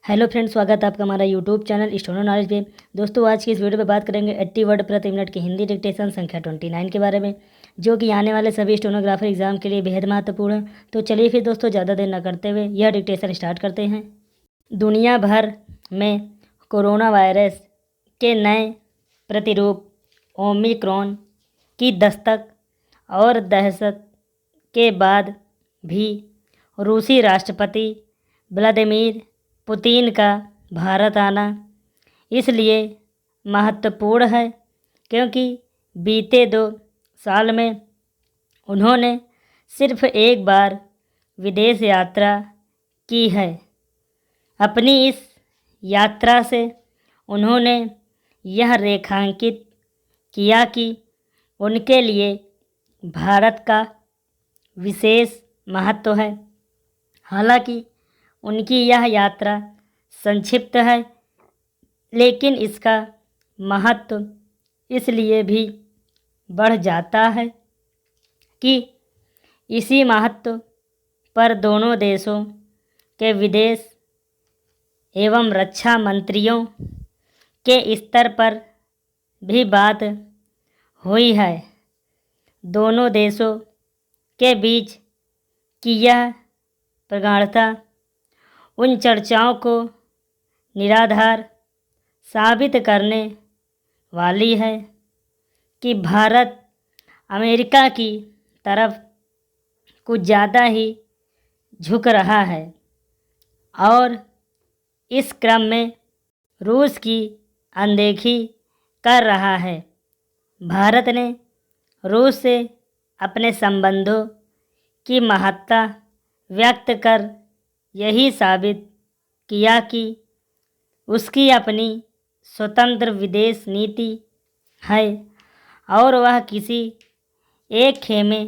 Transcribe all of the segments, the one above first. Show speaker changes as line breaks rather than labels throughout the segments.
Hello friends, स्वागत है आपका हमारा यूट्यूब चैनल स्टूडेंट नॉलेज पे। दोस्तों, आज की इस वीडियो में बात करेंगे 80 वर्ड प्रति मिनट की हिंदी डिक्टेशन संख्या 29 के बारे में, जो कि आने वाले सभी स्टेनोग्राफर एग्जाम के लिए बेहद महत्वपूर्ण है। तो चलिए फिर दोस्तों, ज़्यादा देर न करते हुए यह डिक्टेशन स्टार्ट करते हैं। दुनिया भर में कोरोना वायरस के नए प्रतिरूप ओमिक्रॉन की दस्तक और दहशत के बाद भी रूसी राष्ट्रपति व्लादिमीर पुतिन का भारत आना इसलिए महत्वपूर्ण है क्योंकि बीते 2 साल में उन्होंने सिर्फ एक बार विदेश यात्रा की है। अपनी इस यात्रा से उन्होंने यह रेखांकित किया कि उनके लिए भारत का विशेष महत्व है। हालांकि उनकी यह यात्रा संक्षिप्त है, लेकिन इसका महत्व इसलिए भी बढ़ जाता है कि इसी महत्व पर दोनों देशों के विदेश एवं रक्षा मंत्रियों के स्तर पर भी बात हुई है। दोनों देशों के बीच की यह प्रगाढ़ता उन चर्चाओं को निराधार साबित करने वाली है कि भारत अमेरिका की तरफ कुछ ज़्यादा ही झुक रहा है और इस क्रम में रूस की अनदेखी कर रहा है। भारत ने रूस से अपने संबंधों की महत्ता व्यक्त कर यही साबित किया कि उसकी अपनी स्वतंत्र विदेश नीति है और वह किसी एक खेमे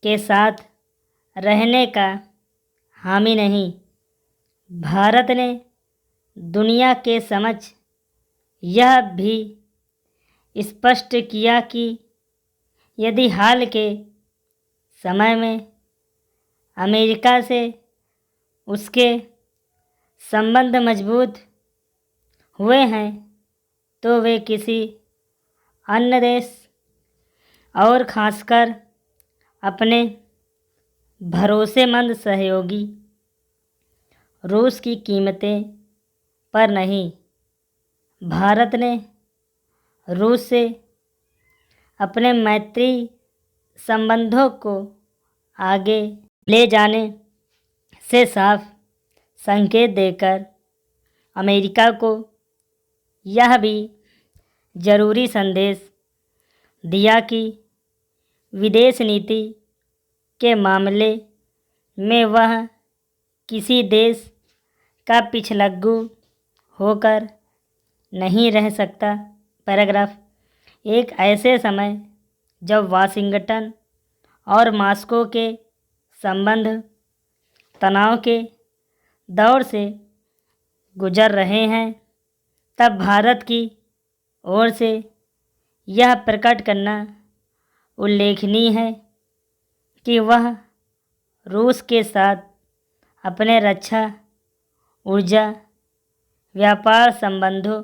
के साथ रहने का हामी नहीं। भारत ने दुनिया के समक्ष यह भी स्पष्ट किया कि यदि हाल के समय में अमेरिका से उसके संबंध मजबूत हुए हैं तो वे किसी अन्य देश और खासकर अपने भरोसेमंद सहयोगी रूस की कीमतें पर नहीं। भारत ने रूस से अपने मैत्री संबंधों को आगे ले जाने से साफ संकेत देकर अमेरिका को यह भी जरूरी संदेश दिया कि विदेश नीति के मामले में वह किसी देश का पिछलग्गू होकर नहीं रह सकता। पैराग्राफ। एक ऐसे समय जब वाशिंगटन और मॉस्को के संबंध तनाव के दौर से गुजर रहे हैं, तब भारत की ओर से यह प्रकट करना उल्लेखनीय है कि वह रूस के साथ अपने रक्षा, ऊर्जा, व्यापार संबंधों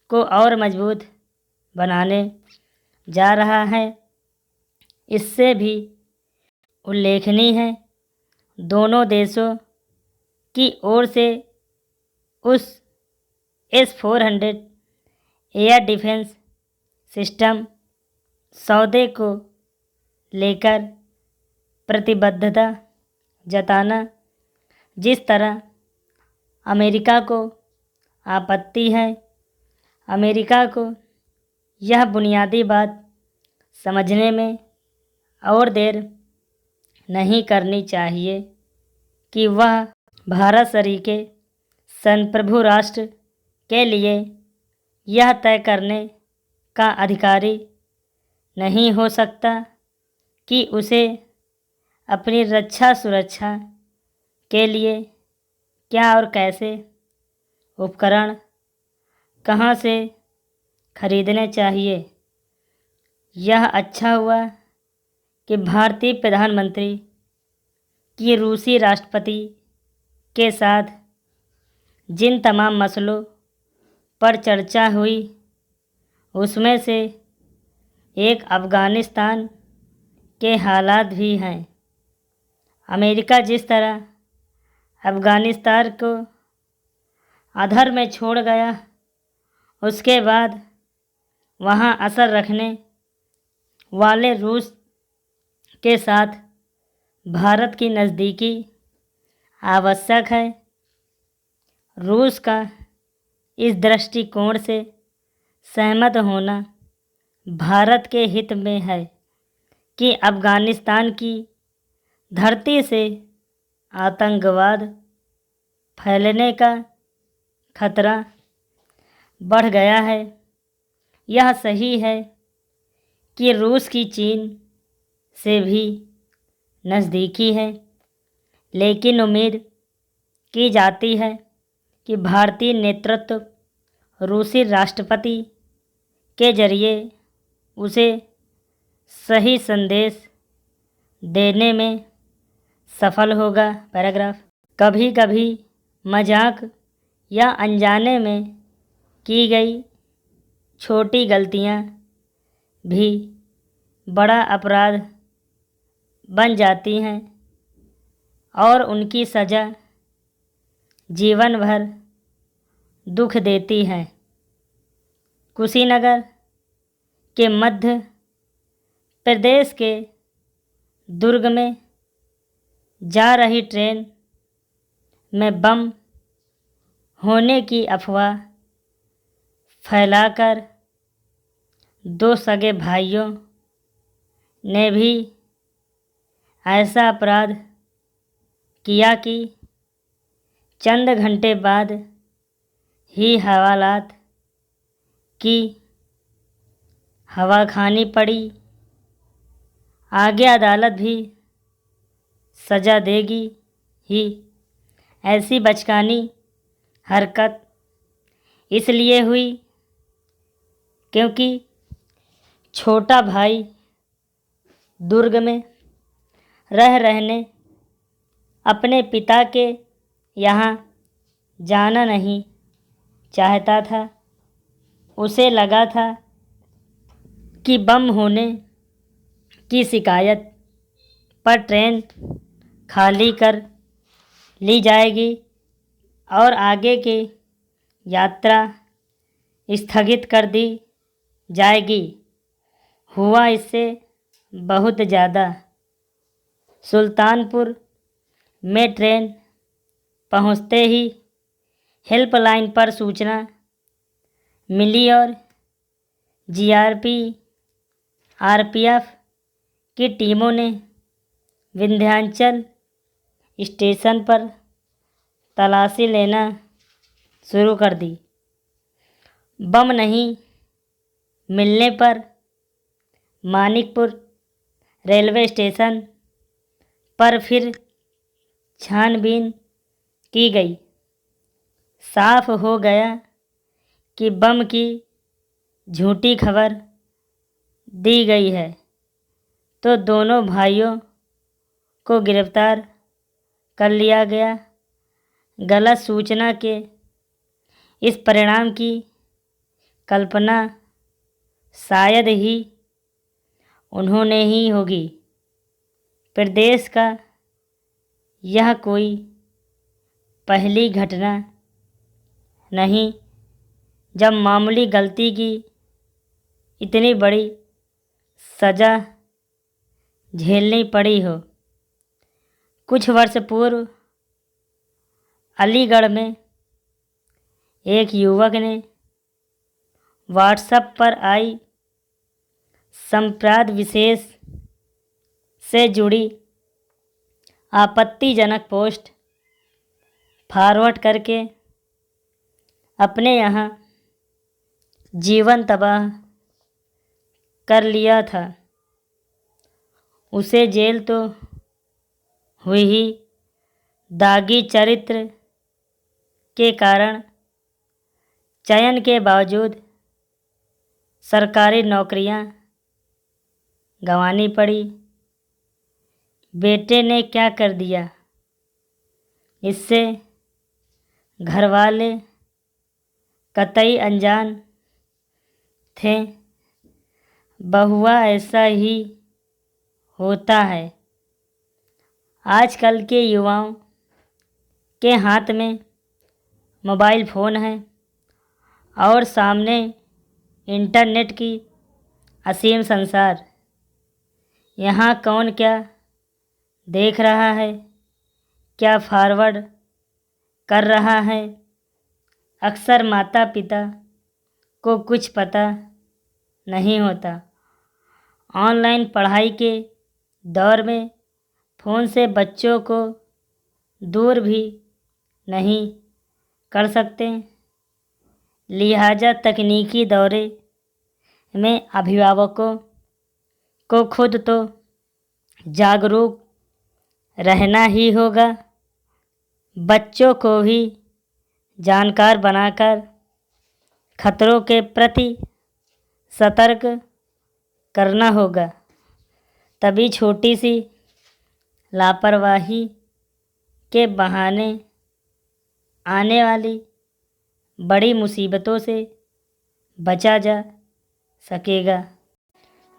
को और मजबूत बनाने जा रहा है। इससे भी उल्लेखनीय है दोनों देशों की ओर से उस S-400 एयर डिफेंस सिस्टम सौदे को लेकर प्रतिबद्धता जताना जिस तरह अमेरिका को आपत्ति है। अमेरिका को यह बुनियादी बात समझने में और देर नहीं करनी चाहिए कि वह भारत सरीखे संप्रभु राष्ट्र के लिए यह तय करने का अधिकारी नहीं हो सकता कि उसे अपनी रक्षा सुरक्षा के लिए क्या और कैसे उपकरण कहाँ से खरीदने चाहिए। यह अच्छा हुआ कि भारतीय प्रधानमंत्री की रूसी राष्ट्रपति के साथ जिन तमाम मसलों पर चर्चा हुई उसमें से एक अफ़गानिस्तान के हालात भी हैं। अमेरिका जिस तरह अफ़गानिस्तान को अधर में छोड़ गया, उसके बाद वहाँ असर रखने वाले रूस के साथ भारत की नज़दीकी आवश्यक है। रूस का इस दृष्टिकोण से सहमत होना भारत के हित में है कि अफ़गानिस्तान की धरती से आतंकवाद फैलने का खतरा बढ़ गया है। यह सही है कि रूस की चीन से भी नज़दीकी है, लेकिन उम्मीद की जाती है कि भारतीय नेतृत्व रूसी राष्ट्रपति के जरिए उसे सही संदेश देने में सफल होगा। पैराग्राफ। कभी कभी मजाक या अनजाने में की गई छोटी गलतियां भी बड़ा अपराध बन जाती हैं और उनकी सज़ा जीवन भर दुख देती है। कुशीनगर के मध्य प्रदेश के दुर्ग में जा रही ट्रेन में बम होने की अफवाह फैलाकर दो सगे भाइयों ने भी ऐसा अपराध किया कि चंद घंटे बाद ही हवालात की हवा खानी पड़ी। आगे अदालत भी सज़ा देगी ही। ऐसी बचकानी हरकत इसलिए हुई क्योंकि छोटा भाई दुर्ग में रहने अपने पिता के यहाँ जाना नहीं चाहता था। उसे लगा था कि बम होने की शिकायत पर ट्रेन खाली कर ली जाएगी और आगे की यात्रा स्थगित कर दी जाएगी। हुआ इससे बहुत ज़्यादा। सुल्तानपुर में ट्रेन पहुंचते ही हेल्पलाइन पर सूचना मिली और आरपीएफ की टीमों ने विंध्याचल स्टेशन पर तलाशी लेना शुरू कर दी। बम नहीं मिलने पर मानिकपुर रेलवे स्टेशन पर फिर छानबीन की गई। साफ हो गया कि बम की झूठी खबर दी गई है, तो दोनों भाइयों को गिरफ्तार कर लिया गया। गलत सूचना के इस परिणाम की कल्पना शायद ही उन्होंने ही होगी। प्रदेश का यह कोई पहली घटना नहीं जब मामूली गलती की इतनी बड़ी सज़ा झेलनी पड़ी हो। कुछ वर्ष पूर्व अलीगढ़ में एक युवक ने व्हाट्सएप पर आई संप्राद विशेष से जुड़ी आपत्तिजनक पोस्ट फॉरवर्ड करके अपने यहाँ जीवन तबाह कर लिया था। उसे जेल तो हुई ही, दागी चरित्र के कारण चयन के बावजूद सरकारी नौकरियां गंवानी पड़ी। बेटे ने क्या कर दिया, इससे घर वाले कतई अनजान थे। बहुआ ऐसा ही होता है। आजकल के युवाओं के हाथ में मोबाइल फ़ोन है और सामने इंटरनेट की असीम संसार। यहाँ कौन क्या देख रहा है, क्या फॉरवर्ड कर रहा है, अक्सर माता पिता को कुछ पता नहीं होता। ऑनलाइन पढ़ाई के दौर में फ़ोन से बच्चों को दूर भी नहीं कर सकते, लिहाजा तकनीकी दौरे में अभिभावकों को खुद तो जागरूक रहना ही होगा, बच्चों को भी जानकार बनाकर खतरों के प्रति सतर्क करना होगा। तभी छोटी सी लापरवाही के बहाने आने वाली बड़ी मुसीबतों से बचा जा सकेगा।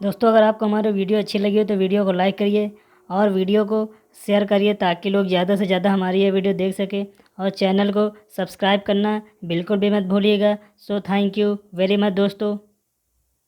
दोस्तों, अगर आपको हमारी वीडियो अच्छी लगी हो तो वीडियो को लाइक करिए और वीडियो को शेयर करिए ताकि लोग ज़्यादा से ज़्यादा हमारी ये वीडियो देख सकें, और चैनल को सब्सक्राइब करना बिल्कुल भी मत भूलिएगा। So thank you very much दोस्तों।